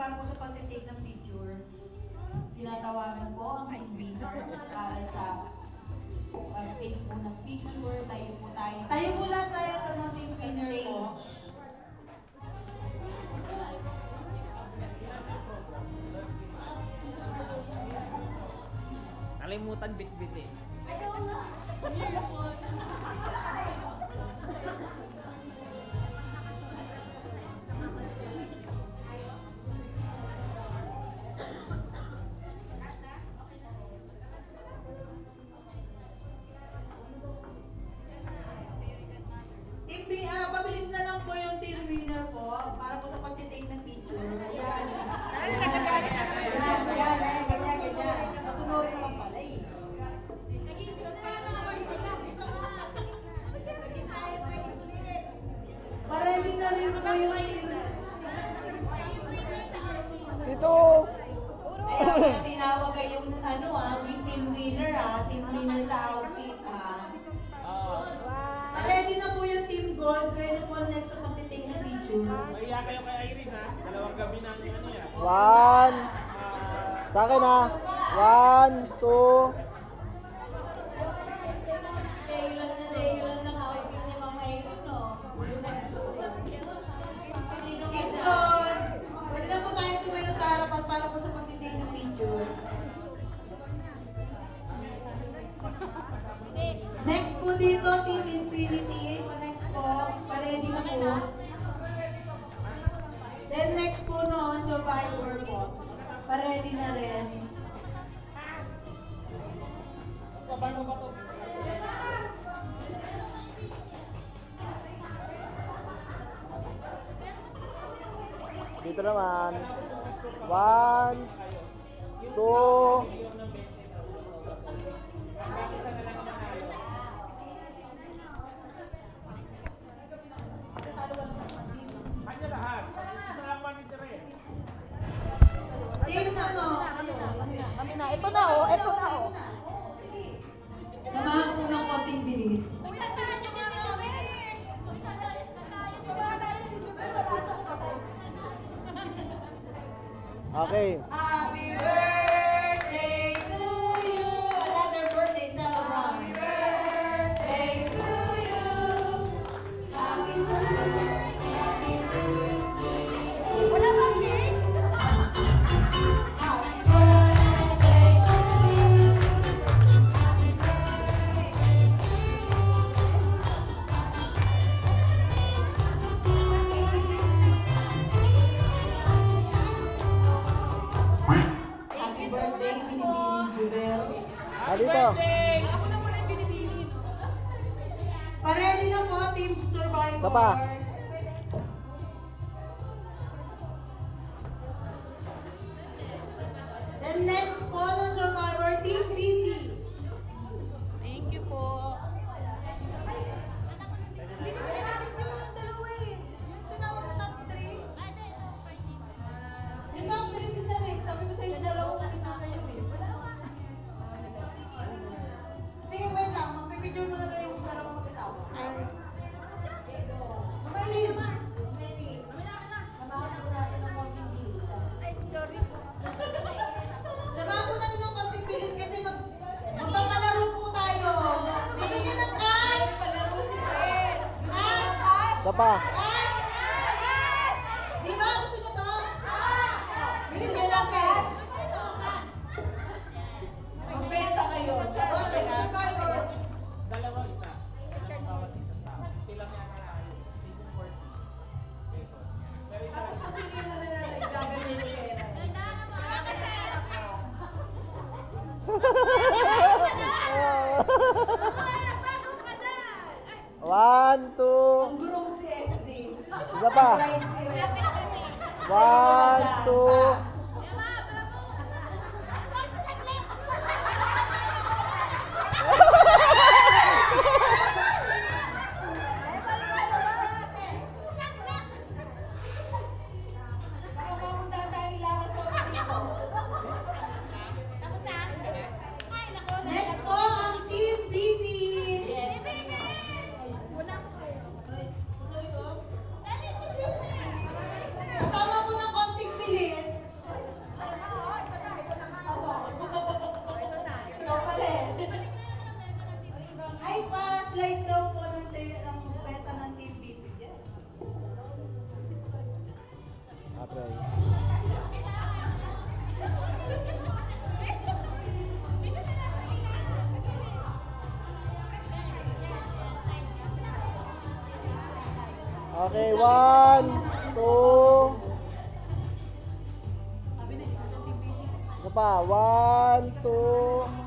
para po sa pagtitake ng picture, tinatawagan po ang team winner para sa take po ng picture. Tayo po tayo. Tayo po lang tayo sa mga team winner po. Kalimutan bit-bit eh. Team B, pabilis na lang po yung team winner po para po sa pagtitake ng picture. Ayan. Ganyan. Masunurin naman pala eh. Paready na rin po yung team. Dito! Kaya tinawag ay yung yung team winner team winner sa outfit Ready na po yung team gold, kayo na po ang next sa pagtitake ng picture. Mahiya kayo kay Irene ha. Dalawang gabi na ang ano yan. One. Sa akin ha. 1, 2. Tayo lang na kawipin ni Mama Irene, no? Team gold, pwede na po tayo tumayo sa harapan para po sa pagtitake ng picture. Next po dito, Team Infinity. Next po, pa-ready na po. Then next po noon, Survivor po. Pa-ready na rin. Dito naman. 1, 2. Kanya lahat. Isa lang man nito rin. Team Kami na. Ito na oh. Ito na oh. Sige. Samahan po ng konting bilis. Okay. Happy birthday to you. Another birthday celebrant. Happy birthday to you. Happy birthday to you. Wala bang cake? Happy birthday to you. Happy birthday, Binibining Jubel. Dito. Pa-ready na po, Team Survivor. Isa pa. Then next po ng Survivor, Team BT. Thank you po. Hindi ko pinapicture ng dalawa eh. Yung tinawag na top 3. Yung top 3 si Sarek, sabi ko sa inyo dalawa nakita kayo eh. Sige, wait lang. Magpipicture muna tayo yung dalawang mag-asawa. Maylin! Samahan po natin ng konting bilis. Ay, sorry po. Samahan po natin ng konting bilis kasi magpapalaro po tayo. Gusto niyo ng cash? Palaro si Chris. Cash! Isa pa. Di ba? Gusto niyo to? Bilis kayo ng cash. Magbenta kayo. Okay, Survivor. Dalawa isa. Dalawang bawat isang tao. Silang yan na ayun. 40 pesos. Pero isa Tapos kung sino yung mananalo, gagawin yung pera. One, two. Ang gurong si SD. Isa pa. Right si Red. 1, 2. Baka mamunta tayo ilawas sa dito. Next po ang Team BB. Kasama po ng konting bilis. Okay, 1, 2. Isa pa, 1, 2.